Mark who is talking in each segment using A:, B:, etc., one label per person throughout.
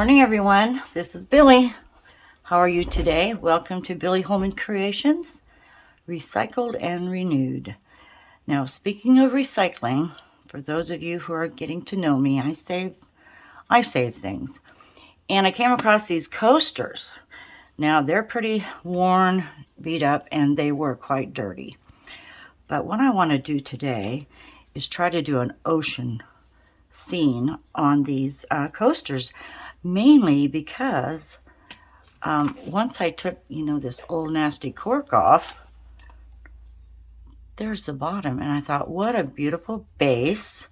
A: morning, everyone. This is Billie. How are you today? Welcome to Billie Holman Creations, Recycled and Renewed. Now, speaking of recycling, for those of you who are getting to know me, I save things. And I came across these coasters. Now, they're pretty worn, beat up, and they were quite dirty. But what I want to do today is try to do an ocean scene on these coasters, mainly because once I took, this old nasty cork off, there's the bottom, and I thought, what a beautiful base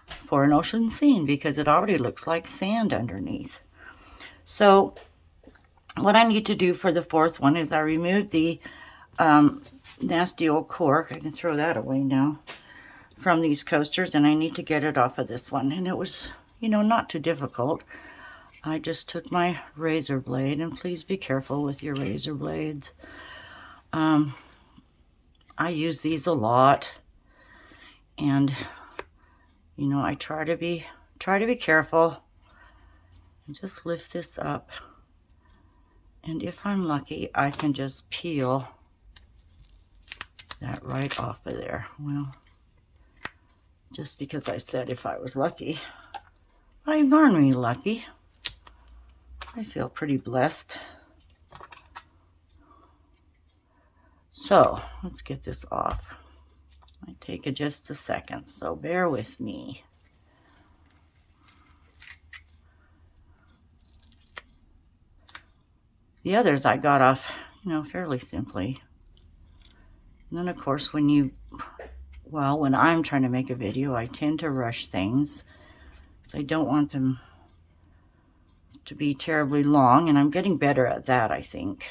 A: for an ocean scene, because it already looks like sand underneath. So what I need to do for the fourth one is I removed the nasty old cork. I can throw that away now from these coasters, and I need to get it off of this one. And it was, not too difficult. I just took my razor blade, and please be careful with your razor blades. I use these a lot, and I try to be careful and just lift this up. And if I'm lucky, I can just peel that right off of there. Well, just because I said if I was lucky. I'm normally lucky. I feel pretty blessed. So, let's get this off. Might take just a second, so bear with me. The others I got off, fairly simply. And then, of course, when I'm trying to make a video, I tend to rush things, because I don't want them to be terribly long, and I'm getting better at that, I think.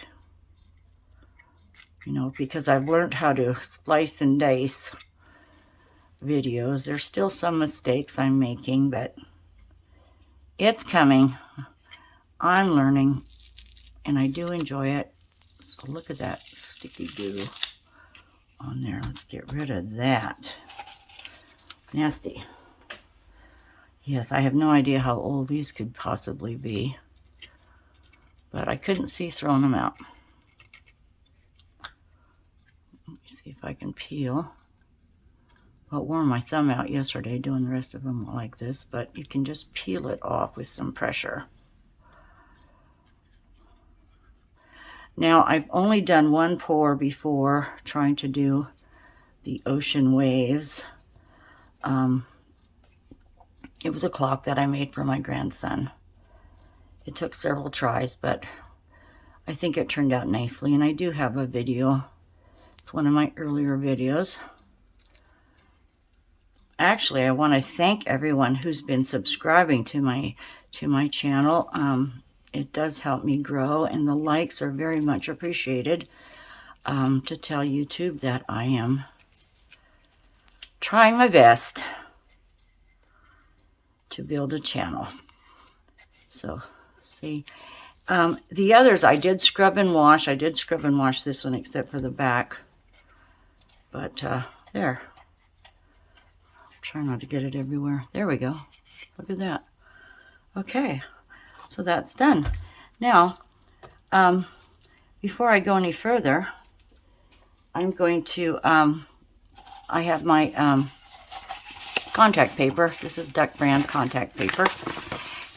A: Because I've learned how to splice and dice videos. There's still some mistakes I'm making, but it's coming. I'm learning, and I do enjoy it. So look at that sticky goo on there. Let's get rid of that. Nasty. Yes, I have no idea how old these could possibly be, but I couldn't see throwing them out. Let me see if I can peel. Well, it wore my thumb out yesterday doing the rest of them like this, but you can just peel it off with some pressure. Now, I've only done one pour before trying to do the ocean waves. It was a clock that I made for my grandson. It took several tries, but I think it turned out nicely, and I do have a video. It's one of my earlier videos. Actually, I want to thank everyone who's been subscribing to my channel. It does help me grow, and the likes are very much appreciated, to tell YouTube that I am trying my best to build a channel. So, see, the others I did scrub and wash. I did scrub and wash this one except for the back. But there. Try not to get it everywhere. There we go. Look at that. Okay, so that's done. Now, before I go any further, I'm going to, I have my contact paper. This is Duck brand contact paper.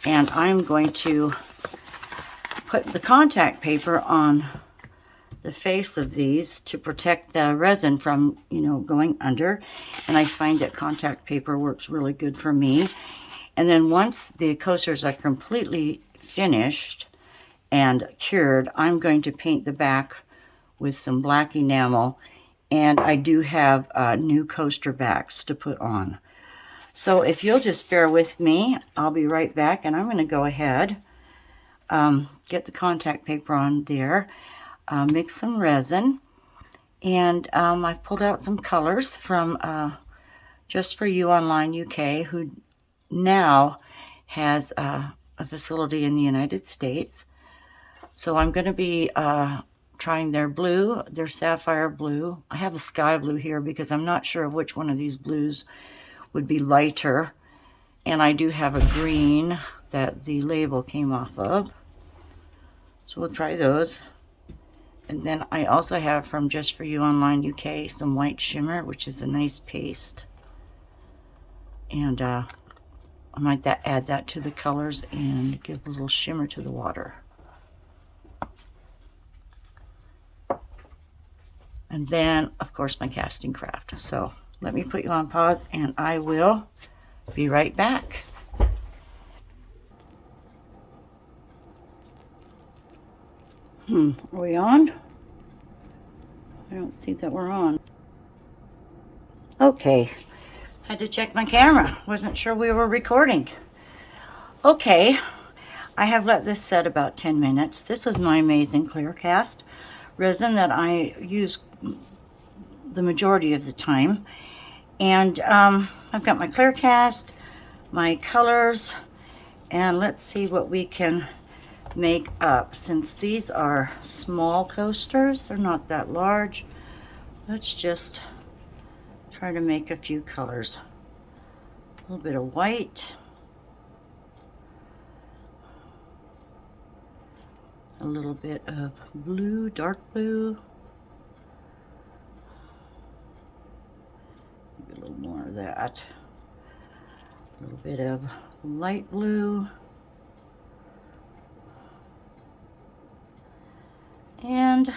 A: And I'm going to put the contact paper on the face of these to protect the resin from, going under. And I find that contact paper works really good for me. And then once the coasters are completely finished and cured, I'm going to paint the back with some black enamel. And I do have new coaster backs to put on. So if you'll just bear with me, I'll be right back, and I'm going to go ahead, get the contact paper on there, mix some resin, and I've pulled out some colors from Just For You Online UK, who now has a facility in the United States. So I'm going to be trying their blue, their sapphire blue. I have a sky blue here because I'm not sure which one of these blues would be lighter. And I do have a green, that the label came off of. So we'll try those. And then I also have from Just For You Online UK some white shimmer, which is a nice paste. And I might add that to the colors and give a little shimmer to the water. And then, of course, my casting craft. So let me put you on pause and I will be right back. Are we on? I don't see that we're on. Okay. Had to check my camera. Wasn't sure we were recording. Okay. I have let this set about 10 minutes. This is my amazing clear cast resin that I use the majority of the time. And I've got my clear cast, my colors, and let's see what we can make up. Since these are small coasters, they're not that large, let's just try to make a few colors. A little bit of white, a little bit of blue, dark blue, maybe a little more of that, a little bit of light blue, and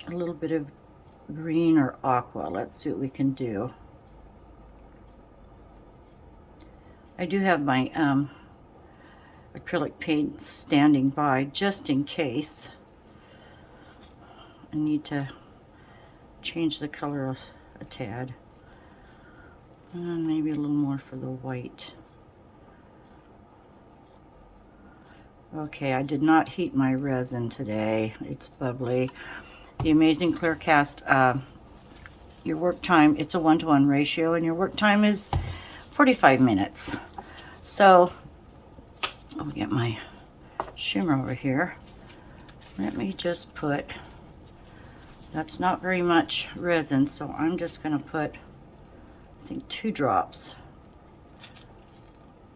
A: a little bit of green or aqua. Let's see what we can do. I do have my acrylic paint standing by just in case I need to change the color a tad. And maybe a little more for the white. Okay, I did not heat my resin today. It's bubbly. The Amazing Clear Cast, your work time, it's a 1-to-1 ratio, and your work time is 45 minutes. So, I'll get my shimmer over here. Let me just put, that's not very much resin, so I'm just going to put, I think, 2 drops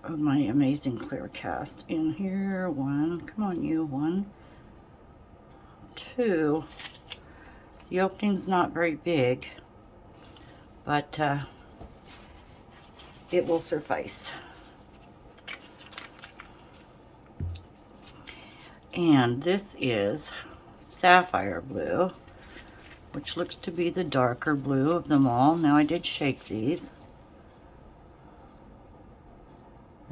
A: of my Amazing Clear Cast in here. 1, come on you, 1, 2. The opening's not very big, but it will suffice. And this is Sapphire Blue, which looks to be the darker blue of them all. Now I did shake these.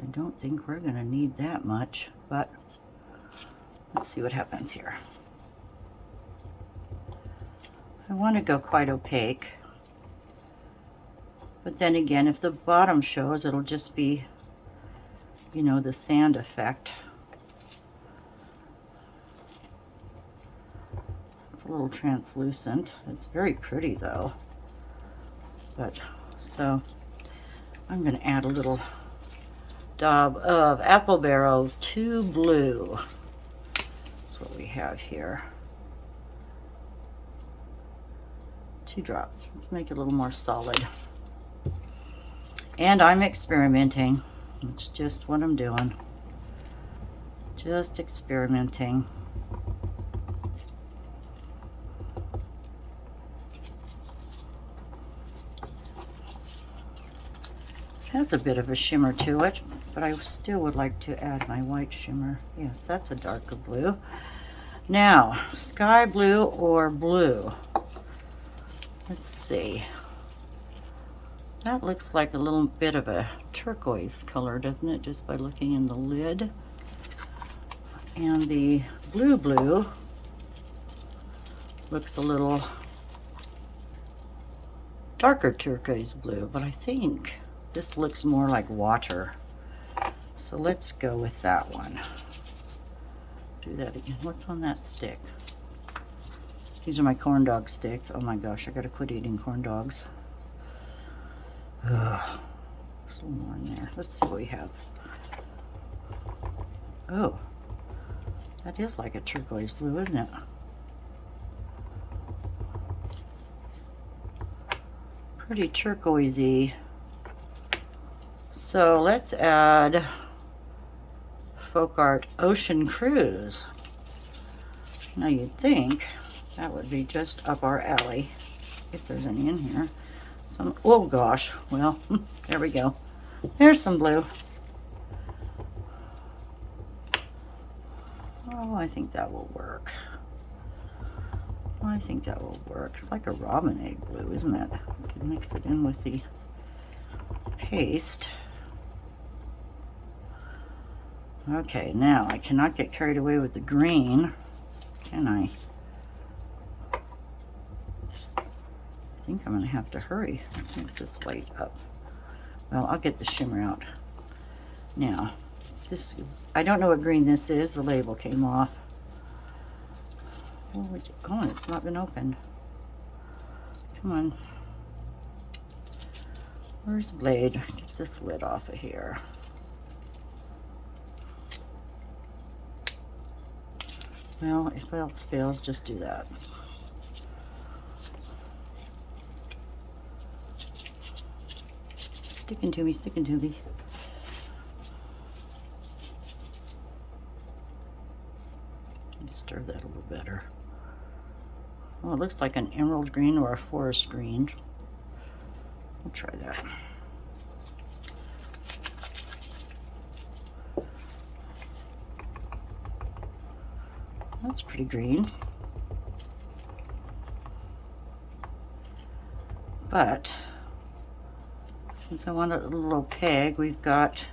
A: I don't think we're going to need that much, but let's see what happens here. I want to go quite opaque, but then again, if the bottom shows, it'll just be, you know, the sand effect. It's a little translucent. It's very pretty though. But so I'm going to add a little daub of Apple Barrel 2 Blue. That's what we have here. 2 drops. Let's make it a little more solid. And I'm experimenting. It's just what I'm doing. Just experimenting. It has a bit of a shimmer to it, but I still would like to add my white shimmer. Yes, that's a darker blue. Now, sky blue or blue? Let's see. That looks like a little bit of a turquoise color, doesn't it? Just by looking in the lid. And the blue blue looks a little darker turquoise blue, but I think this looks more like water. So let's go with that one. Do that again. What's on that stick? These are my corn dog sticks. Oh my gosh, I gotta quit eating corn dogs. Ugh. There's a little more in there. Let's see what we have. Oh, that is like a turquoise blue, isn't it? Pretty turquoisey. So let's add Folk Art Ocean Cruise. Now you'd think that would be just up our alley, if there's any in here. Some, oh gosh, well, there we go. There's some blue. Oh, I think that will work. I think that will work. It's like a robin egg blue, isn't it? You can mix it in with the paste. Okay, now I cannot get carried away with the green, can I? I think I'm going to have to hurry. Let's mix this white up. Well, I'll get the shimmer out. Now, this is, I don't know what green this is. The label came off. Oh, it's not been opened. Come on. Where's the blade? Get this lid off of here. Well, if else fails, just do that. Sticking to me, sticking to me. Stir that a little better. Oh, it looks like an emerald green or a forest green. We'll try that. That's pretty green. But since I want a little opaque, we've got,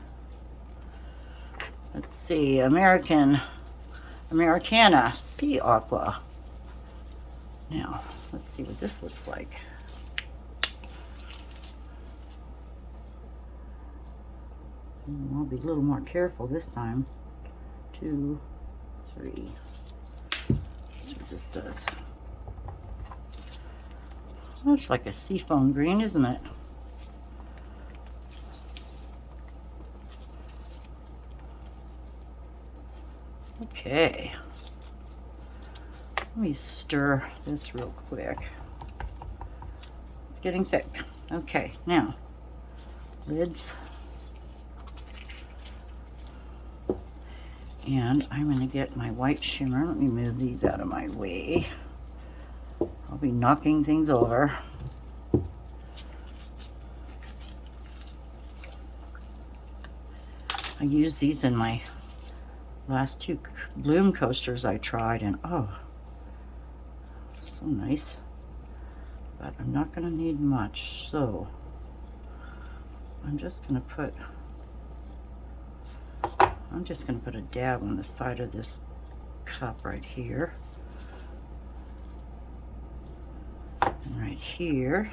A: let's see, Americana Sea Aqua. Now, let's see what this looks like. I'll be a little more careful this time. 2, 3. Let's see what this does. Looks like a seafoam green, isn't it? Okay. Let me stir this real quick. It's getting thick. Okay, now, lids. And I'm going to get my white shimmer. Let me move these out of my way. I'll be knocking things over. I used these in my last 2 bloom coasters I tried, and oh, so nice. But I'm not going to need much, so I'm just going to put a dab on the side of this cup right here. And right here.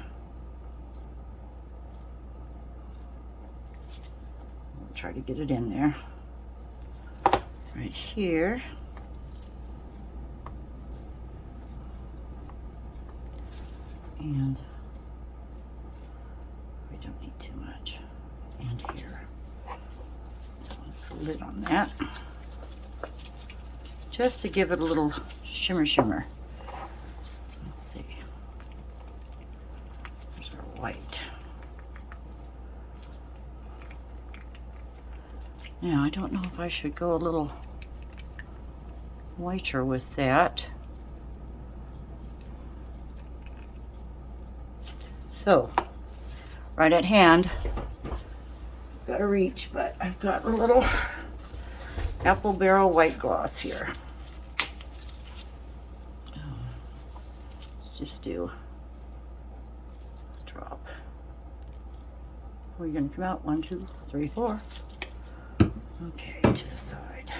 A: I'll try to get it in there. Right here. And we don't need too much. And here. So I'll put a lid on that. Just to give it a little shimmer. Let's see. There's our white. Now, I don't know if I should go a little whiter with that. So, right at hand, got to reach, but I've got a little apple barrel white gloss here. Let's just do a drop. We're going to come out 1, 2, 3, 4. Okay, to the side.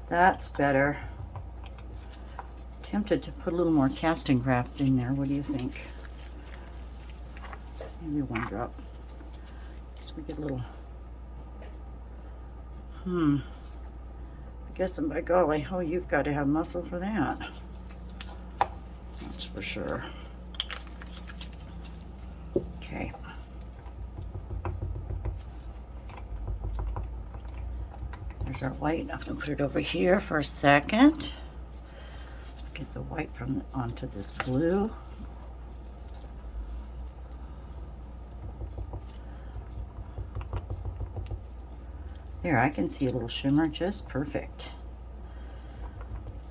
A: That's better. Tempted to put a little more casting craft in there. What do you think? Maybe 1 drop. So we get a little. I guess, and by golly, oh, you've got to have muscle for that. That's for sure. Okay. There's our white. I'm going to put it over here for a second. Let's get the white from onto this blue. There, I can see a little shimmer just perfect.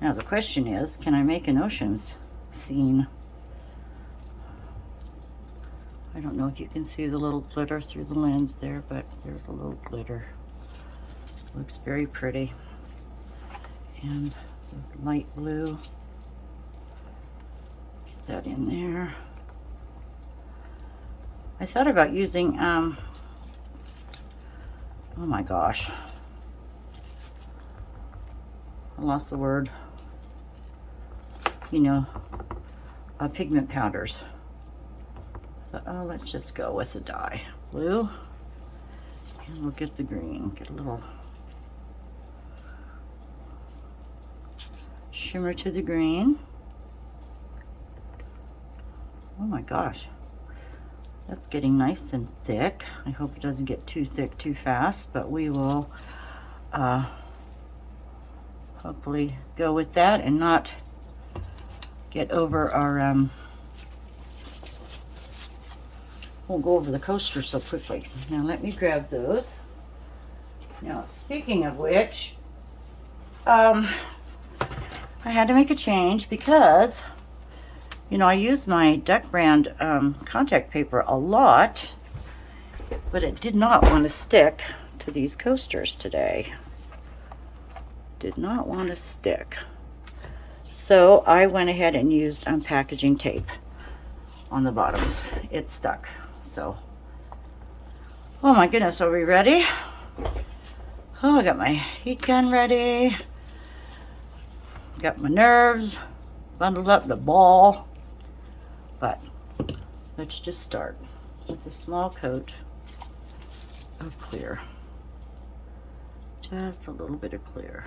A: Now the question is, can I make an ocean's scene? I don't know if you can see the little glitter through the lens there, but there's a little glitter. Looks very pretty. And the light blue. Get that in there. I thought about using, oh my gosh. I lost the word. You know, pigment powders. I thought, oh, let's just go with the dye. Blue. And we'll get the green. Get a little shimmer to the green. Oh my gosh. That's getting nice and thick. I hope it doesn't get too thick too fast, but we will hopefully go with that and not get over our, won't go over the coaster so quickly. Now let me grab those. Now speaking of which, I had to make a change because, you know, I use my Duck brand contact paper a lot, but it did not want to stick to these coasters today. Did not want to stick. So I went ahead and used packaging tape on the bottoms. It stuck. So, oh my goodness, are we ready? Oh, I got my heat gun ready. Got my nerves bundled up the ball. But let's just start with a small coat of clear. Just a little bit of clear.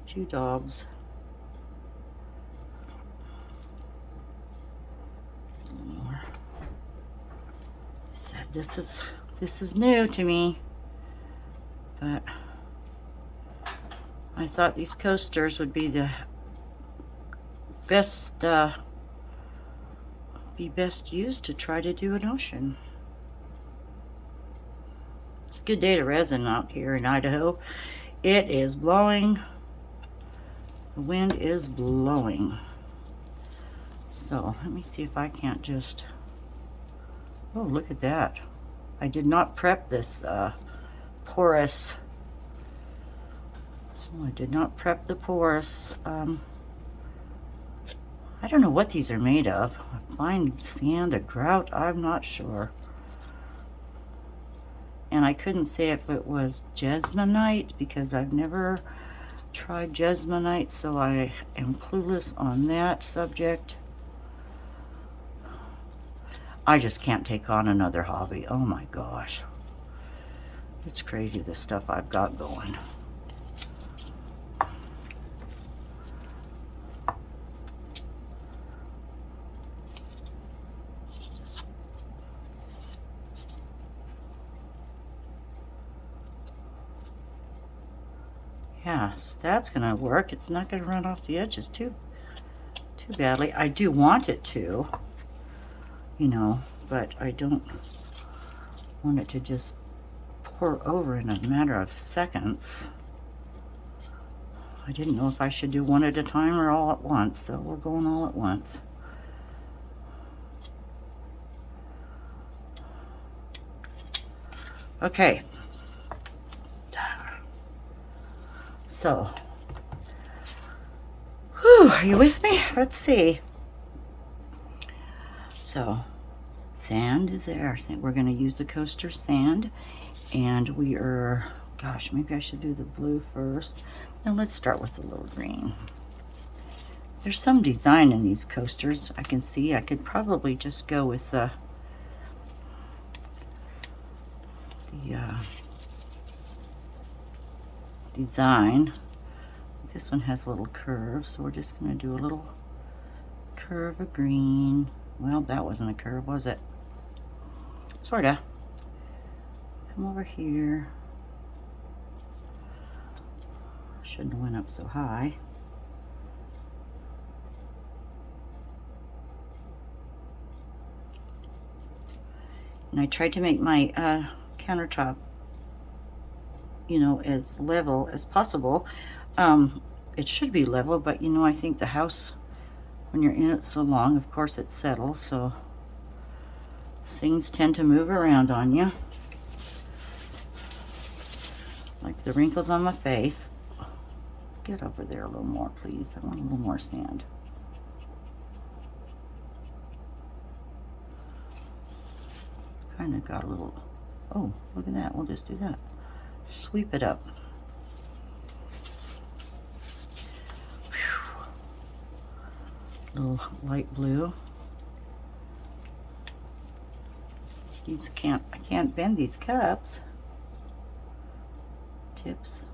A: A few daubs. A little more. Said this is new to me, but I thought these coasters would be the best used to try to do an ocean. It's a good day to resin out here in Idaho. It is blowing. The wind is blowing. So let me see if I can't just, oh, look at that. I did not prep this porous. Oh, I did not prep the porous. I don't know what these are made of. A fine sand, a grout, I'm not sure. And I couldn't say if it was Jesmonite because I've never tried Jesmonite, so I am clueless on that subject. I just can't take on another hobby. Oh my gosh. It's crazy the stuff I've got going. Yes, that's gonna work. It's not gonna run off the edges too badly. I do want it to, you know, but I don't want it to just pour over in a matter of seconds. I didn't know if I should do one at a time or all at once, so we're going all at once. Okay. So, whew, are you with me? Let's see. So, sand is there. We're going to use the coaster sand, and we are, gosh, maybe I should do the blue first. Now let's start with the little green. There's some design in these coasters. I can see I could probably just go with the design. This one has a little curve, so we're just going to do a little curve of green. Well, that wasn't a curve, was it? Sorta. Come over here. Shouldn't have went up so high. And I tried to make my countertop, you know, as level as possible. It should be level, but you know, I think the house, when you're in it so long, of course it settles, so things tend to move around on you. Like the wrinkles on my face. Let's get over there a little more, please. I want a little more sand. Kind of got a little, oh, look at that. We'll just do that. Sweep it up. Whew. Little light blue. These I can't bend these cups. Tips.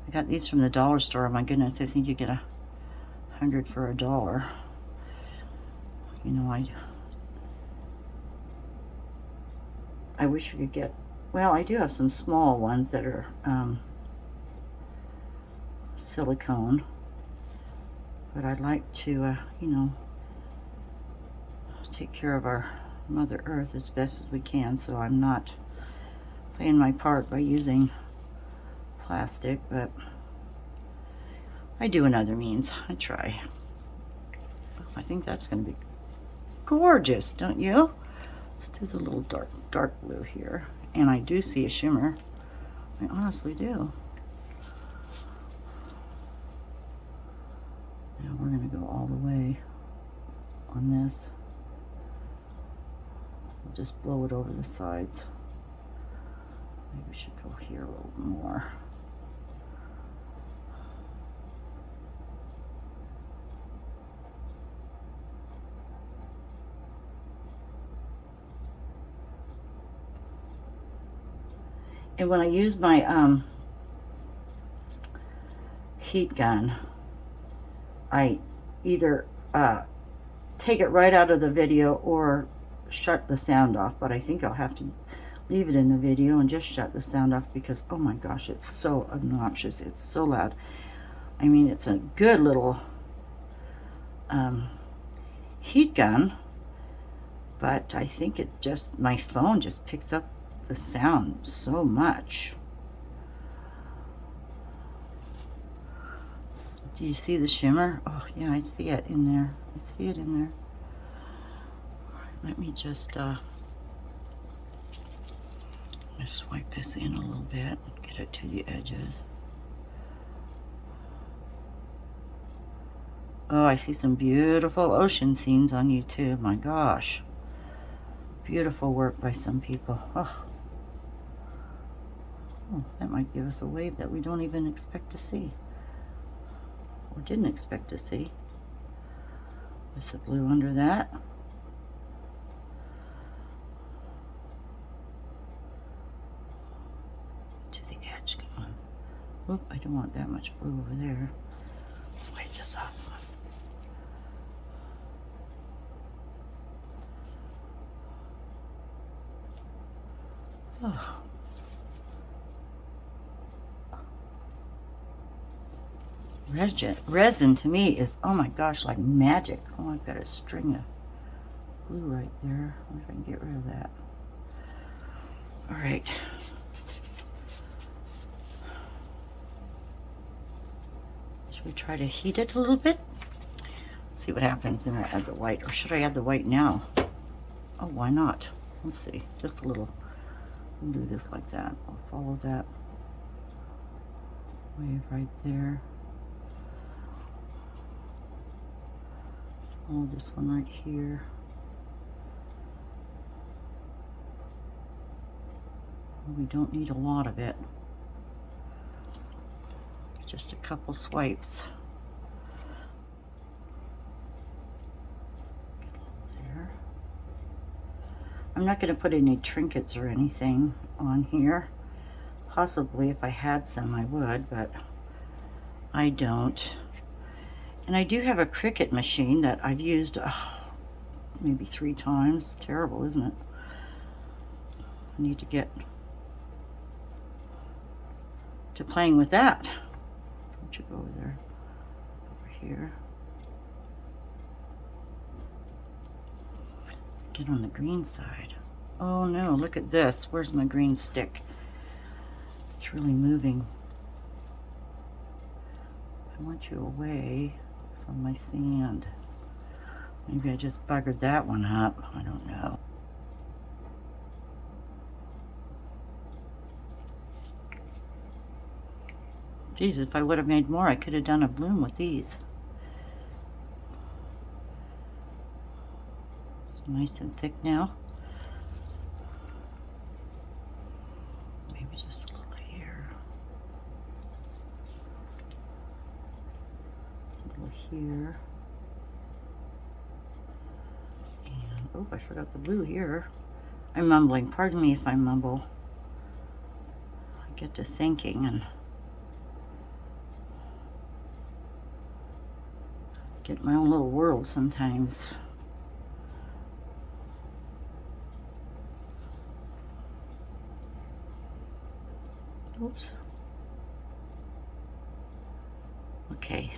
A: I got these from the dollar store. Oh my goodness, I think you get 100 for $1. You know, I wish you could get, well, I do have some small ones that are silicone, but I'd like to, you know, take care of our Mother Earth as best as we can, so I'm not playing my part by using plastic, but I do in other means. I try. I think that's going to be gorgeous, don't you? Let's do the little dark blue here. And I do see a shimmer. I honestly do. Now we're going to go all the way on this. We'll just blow it over the sides. Maybe we should go here a little more. And when I use my heat gun, I either take it right out of the video or shut the sound off, but I think I'll have to leave it in the video and just shut the sound off because, oh my gosh, it's so obnoxious. It's so loud. I mean, it's a good little heat gun, but I think it just, my phone just picks up the sound so much. Do you see the shimmer? Oh yeah, I see it in there. I see it in there. All right, let me just swipe this in a little bit, get it to the edges. Oh, I see some beautiful ocean scenes on YouTube. My gosh. Beautiful work by some people. Oh, that might give us a wave that we don't even expect to see. Or didn't expect to see. With the blue under that. To the edge, come on. Oop, I don't want that much blue over there. Wipe this off. Oh. Resin to me is, oh my gosh, like magic. Oh, I've got a string of glue right there. I wonder if I can get rid of that. All right. Should we try to heat it a little bit? Let's see what happens. Then I add the white, or should I add the white now? Oh, why not? Let's see, just a little. We'll do this like that. I'll follow that wave right there. Follow this one right here. We don't need a lot of it. Just a couple swipes. There. I'm not going to put any trinkets or anything on here. Possibly if I had some I would, but I don't. And I do have a Cricut machine that I've used maybe 3 times. Terrible, isn't it? I need to get to playing with that. Don't you go over there. Over here. Get on the green side. Oh no, look at this. Where's my green stick? It's really moving. I want you away from my sand. Maybe I just buggered that one up. I don't know. Geez, if I would have made more, I could have done a bloom with these. It's nice and thick now. Maybe just a little here. A little here. And, oh, I forgot the blue here. I'm mumbling. Pardon me if I mumble. I get to thinking and get my own little world sometimes. Oops. Okay.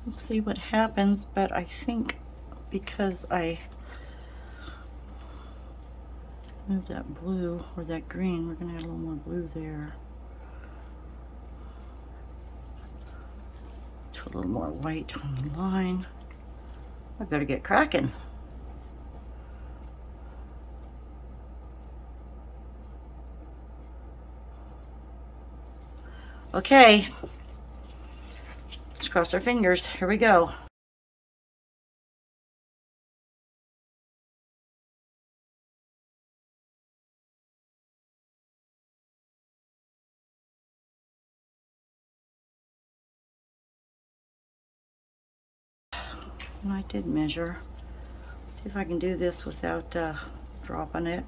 A: Let's see what happens, but I think because I moved that blue or that green, we're gonna add a little more blue there. A little more white on the line. I better get cracking. Okay, let's cross our fingers. Here we go. And I did measure. Let's see if I can do this without dropping it.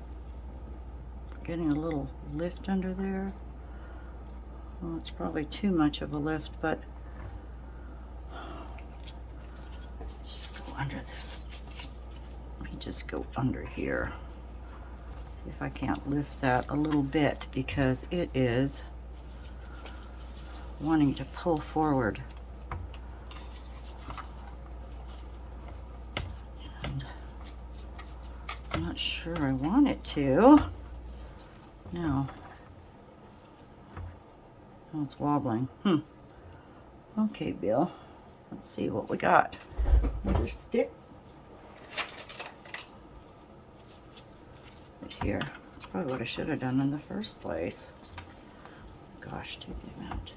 A: Getting a little lift under there. Well, it's probably too much of a lift, but let's just go under this. Let me just go under here. See if I can't lift that a little bit because it is wanting to pull forward. And I'm not sure I want it to. No. Oh, it's wobbling. Okay, Bill. Let's see what we got. Another stick. Right here. That's probably what I should have done in the first place. Gosh, take them out.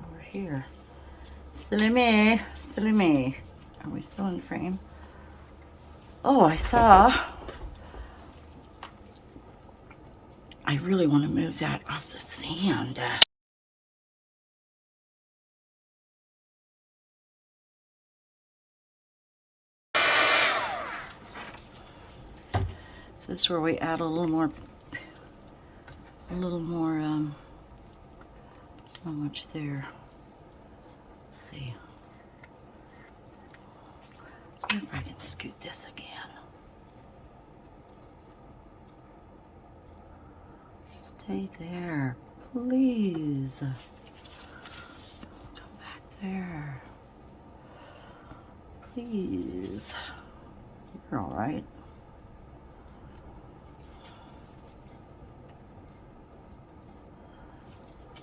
A: Over here. Silly me. Silly me. Are we still in frame? Oh, I saw. I really want to move that off the sand. So this is where we add a little more, there's not much there. Let's see. I wonder if I can scoot this again. Stay there, please. Come back there. Please. You're all right.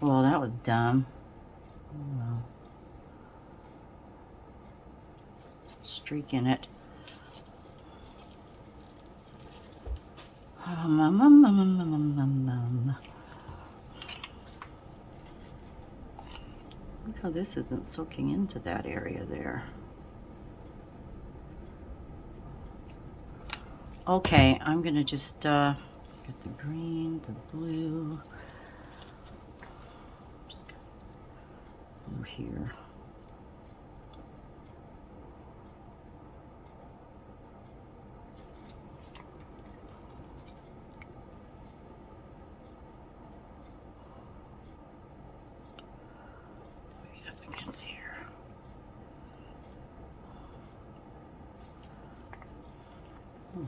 A: Well, that was dumb. Oh, well. Streak in it. Look how this isn't soaking into that area there. Okay, I'm gonna just get the green, the blue. Just blue here.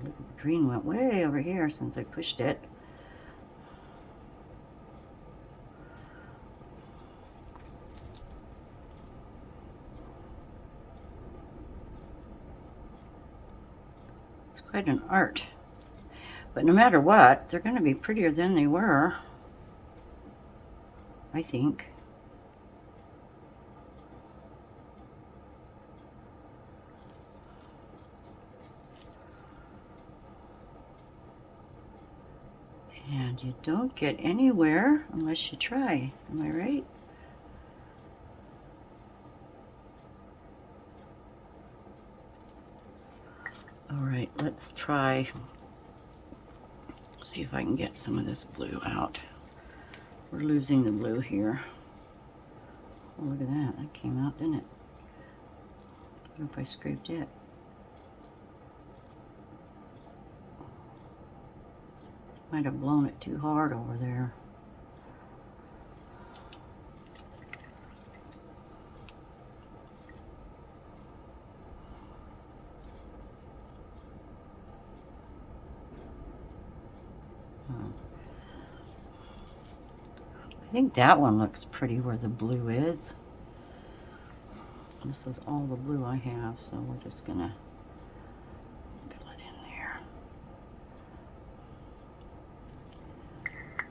A: Look at the green went way over here since I pushed it. It's quite an art. But no matter what, they're going to be prettier than they were, I think. And you don't get anywhere unless you try. Am I right? All right, let's try. See if I can get some of this blue out. We're losing the blue here. Oh, look at that. That came out, didn't it? I wonder if I scraped it. Might have blown it too hard over there. I think that one looks pretty where the blue is. This is all the blue I have, so we're just gonna fill it in there.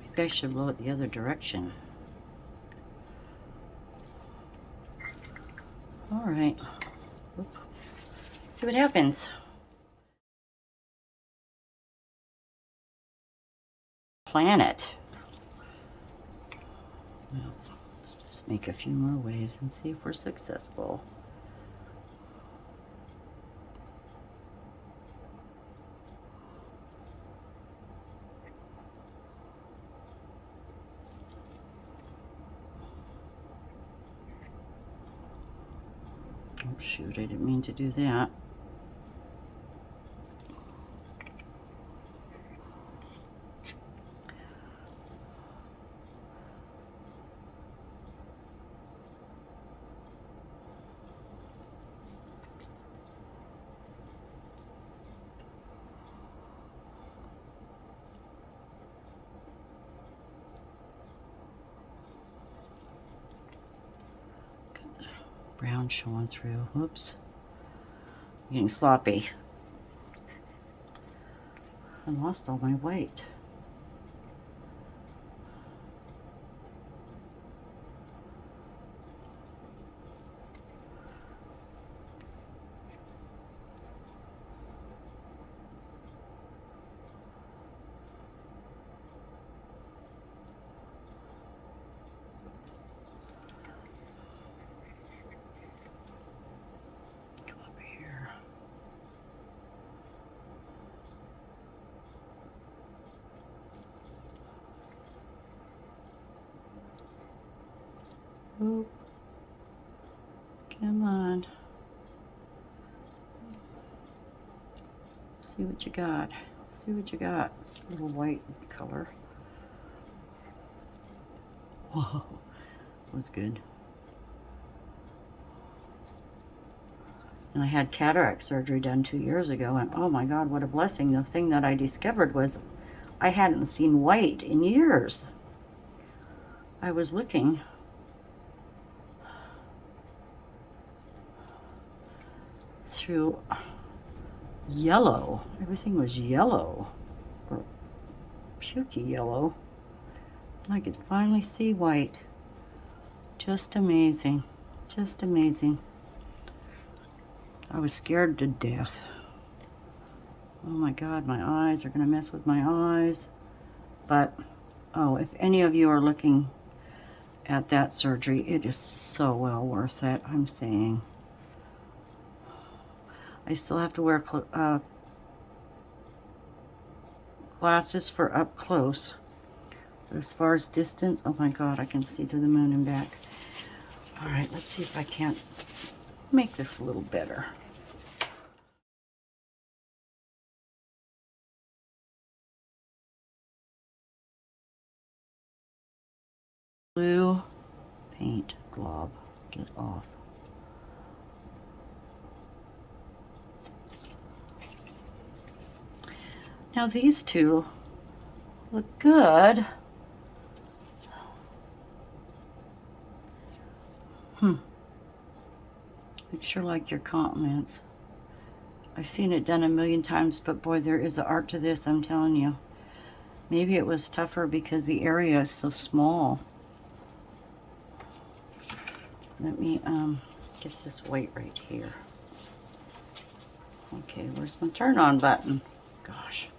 A: Maybe I should blow it the other direction. All right. Oop. See what happens. Planet. Well, let's just make a few more waves and see if we're successful. Oh shoot, I didn't mean to do that. Brown showing through. Whoops. I'm getting sloppy. I lost all my white. Oh, come on. See what you got. See what you got. A little white color. Whoa, that was good. And I had cataract surgery done 2 years ago, and oh my God, what a blessing. The thing that I discovered was I hadn't seen white in years. I was looking through yellow. Everything was yellow, or pukey yellow. And I could finally see white. Just amazing. Just amazing. I was scared to death. Oh my God, my eyes are gonna mess with my eyes. But, oh, if any of you are looking at that surgery, it is so well worth it, I'm saying. I still have to wear glasses for up close. But as far as distance, oh my God, I can see to the moon and back. All right, let's see if I can't make this a little better. Blue paint glob, get off. Now these two look good. I'd sure like your comments. I've seen it done a million times, but boy, there is an art to this, I'm telling you. Maybe it was tougher because the area is so small. Let me get this white right here. Okay, where's my turn on button? Gosh.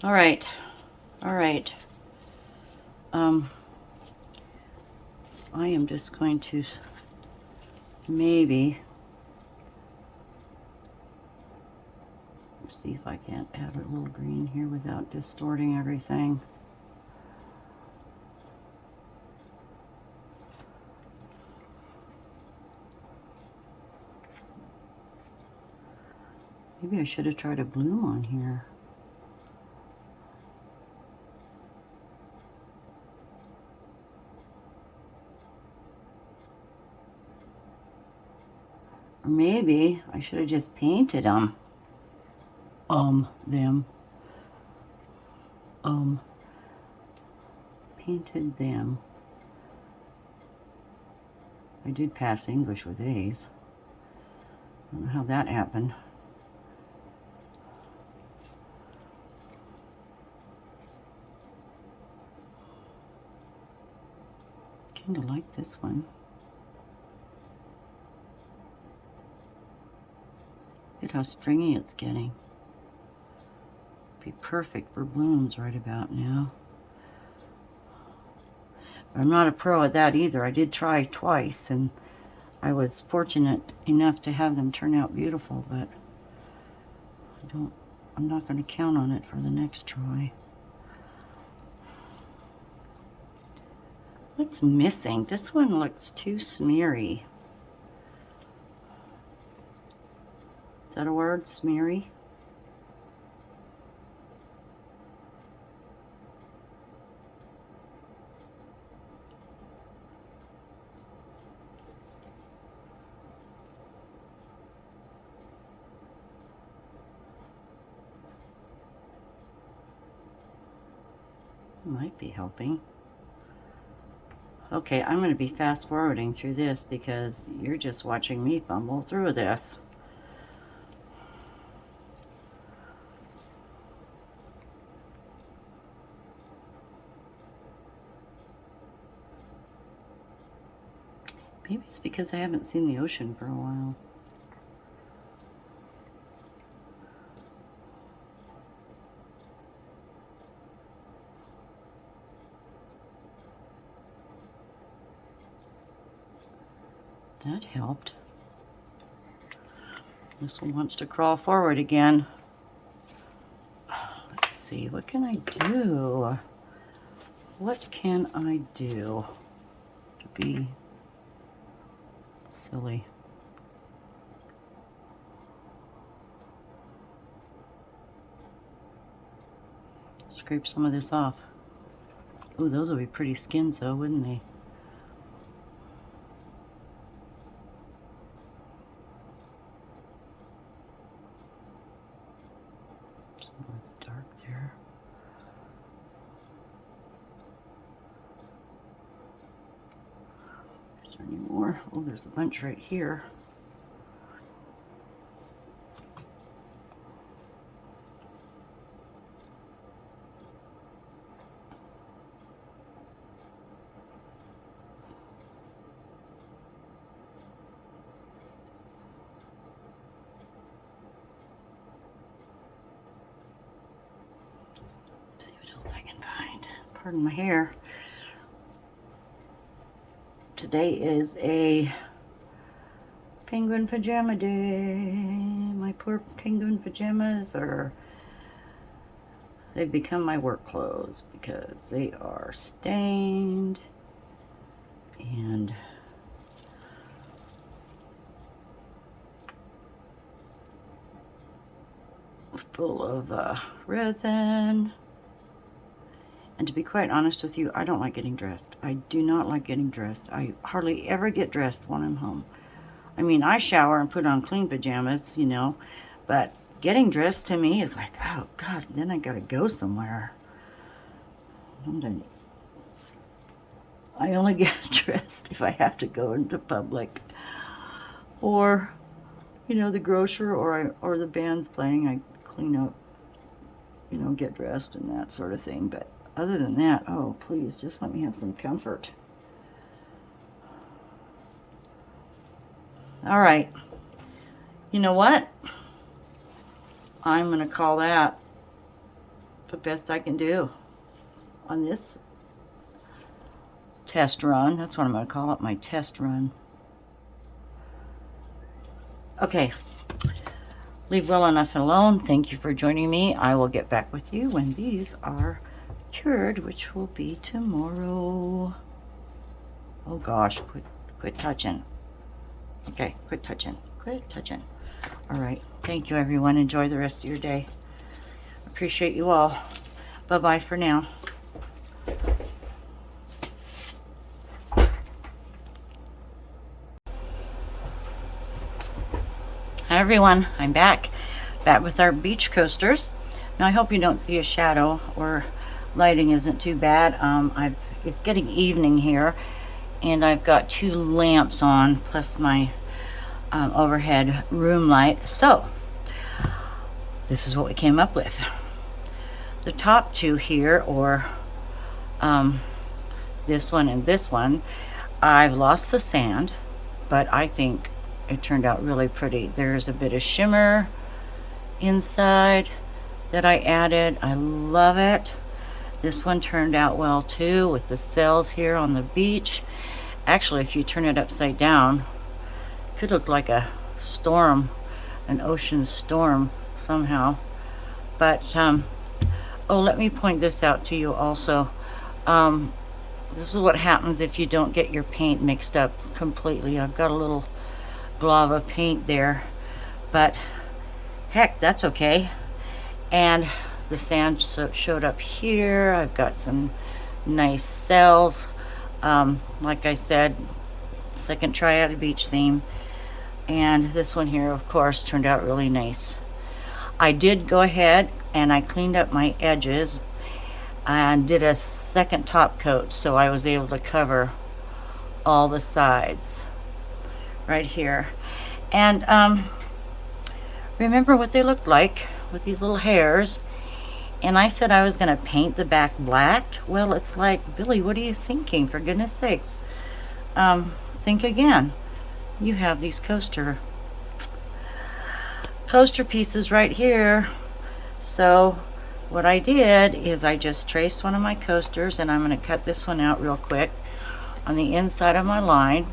A: All right. All right. I am just going to maybe see if I can't add a little green here without distorting everything. Maybe I should have tried a bloom on here. Or maybe I should have just painted them. Painted them. I did pass English with A's. I don't know how that happened. Kind of like this one. Look at how stringy it's getting. Be perfect for blooms right about now. But I'm not a pro at that either. I did try twice, and I was fortunate enough to have them turn out beautiful, but I'm not going to count on it for the next try. What's missing? This one looks too smeary. Is that a word? Smeary? Might be helping. Okay, I'm going to be fast forwarding through this because you're just watching me fumble through this. Maybe it's because I haven't seen the ocean for a while. That helped. This one wants to crawl forward again. Let's see, what can I do? What can I do to be silly? Scrape some of this off. Ooh, those would be pretty skins though, wouldn't they? Dark there. Is there any more? Oh, there's a bunch right here. Pardon my hair. Today is a penguin pajama day. My poor penguin pajamas they've become my work clothes because they are stained and full of resin. And to be quite honest with you, I don't like getting dressed. I do not like getting dressed. I hardly ever get dressed when I'm home. I mean, I shower and put on clean pajamas, you know, but getting dressed to me is like, oh God, then I gotta go somewhere. I only get dressed if I have to go into public, or, you know, the grocer or the band's playing. I clean up, you know, get dressed and that sort of thing. But other than that, oh please, just let me have some comfort. All right, you know what? I'm gonna call that the best I can do on this test run. That's what I'm gonna call it, my test run. Okay, leave well enough alone. Thank you for joining me. I will get back with you when these are cured, which will be tomorrow. Oh gosh, quit touching. Okay, quit touching. All right, thank you everyone. Enjoy the rest of your day. Appreciate you all. Bye-bye for now. Hi everyone, I'm back with our beach coasters. Now I hope you don't see a shadow, or lighting isn't too bad. It's getting evening here, and I've got 2 lamps on plus my overhead room light. So this is what we came up with. The top 2 here, or this one and this one, I've lost the sand, but I think it turned out really pretty. There's a bit of shimmer inside that I added. I love it. This one turned out well too, with the sails here on the beach. Actually, if you turn it upside down, it could look like a storm, an ocean storm somehow. But oh, let me point this out to you also. This is what happens if you don't get your paint mixed up completely. I've got a little glob of paint there, but heck, that's okay. And the sand showed up here. I've got some nice cells. Like I said, second try at a beach theme. And this one here, of course, turned out really nice. I did go ahead and I cleaned up my edges and did a second top coat, so I was able to cover all the sides right here. And remember what they looked like with these little hairs. And I said I was going to paint the back black. Well, it's like, Billy, what are you thinking? For goodness sakes. Think again. You have these coaster pieces right here. So what I did is I just traced one of my coasters, and I'm going to cut this one out real quick on the inside of my line.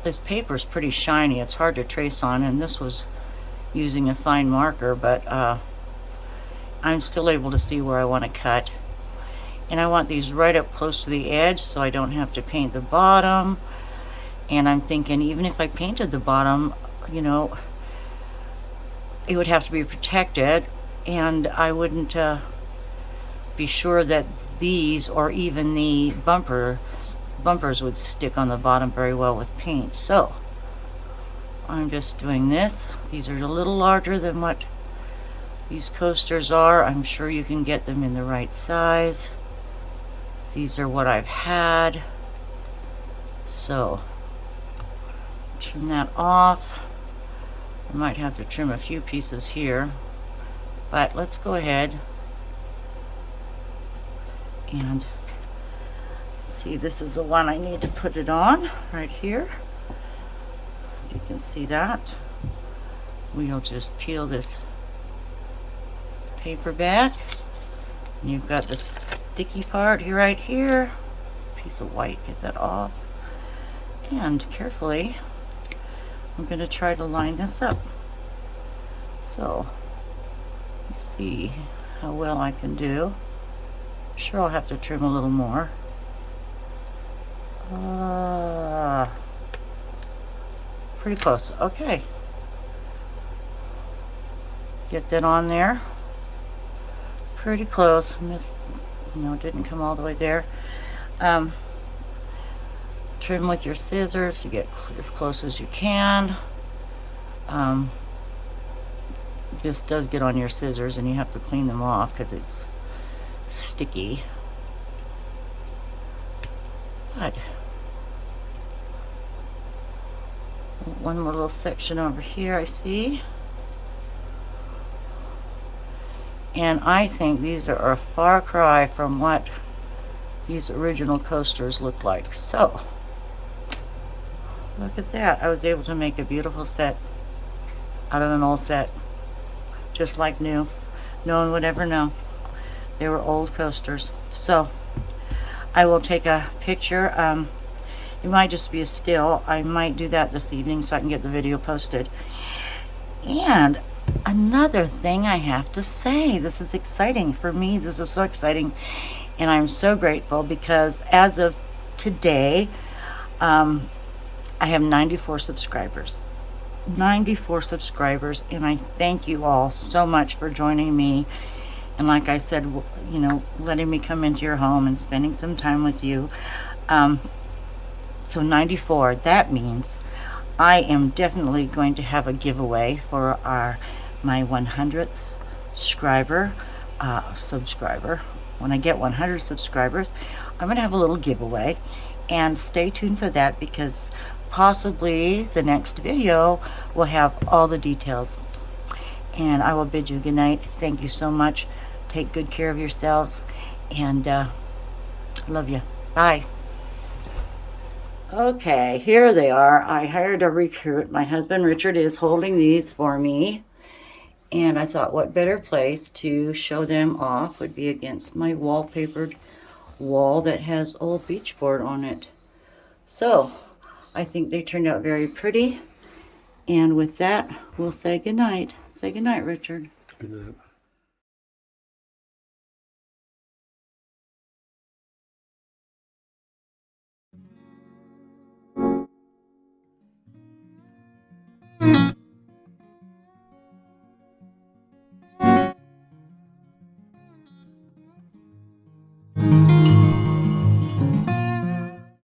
A: This paper is pretty shiny. It's hard to trace on, and this was using a fine marker, but I'm still able to see where I want to cut. And I want these right up close to the edge so I don't have to paint the bottom. And I'm thinking, even if I painted the bottom, you know, it would have to be protected, and I wouldn't be sure that these, or even the bumpers would stick on the bottom very well with paint. So I'm just doing this. These are a little larger than what these coasters are. I'm sure you can get them in the right size. These are what I've had. So trim that off. I might have to trim a few pieces here, but let's go ahead and see. This is the one I need to put it on right here. You can see that. We'll just peel this paper back, and you've got the sticky part here, right here. Piece of white, get that off, and carefully I'm going to try to line this up. So let's see how well I can do. I'm sure I'll have to trim a little more. Pretty close. Okay, get that on there pretty close. Didn't come all the way there. Trim with your scissors to get as close as you can. This does get on your scissors and you have to clean them off because it's sticky. Good. One more little section over here, I see. And I think these are a far cry from what these original coasters look like. So, look at that. I was able to make a beautiful set out of an old set. Just like new. No one would ever know. They were old coasters. So, I will take a picture. It might just be a still. I might do that this evening so I can get the video posted. And another thing I have to say, this is exciting for me. This is so exciting, and I'm so grateful because as of today, I have 94 subscribers. 94 subscribers, and I thank you all so much for joining me. And like I said, letting me come into your home and spending some time with you. So 94, that means I am definitely going to have a giveaway for my 100th subscriber. When I get 100 subscribers, I'm going to have a little giveaway, and stay tuned for that because possibly the next video will have all the details. And I will bid you good night. Thank you so much. Take good care of yourselves, and love you. Bye. Okay, here they are. I hired a recruit. My husband Richard is holding these for me, and I thought what better place to show them off would be against my wallpapered wall that has old beach board on it. So I think they turned out very pretty, and with that we'll say goodnight. Say goodnight, Richard.
B: Good night.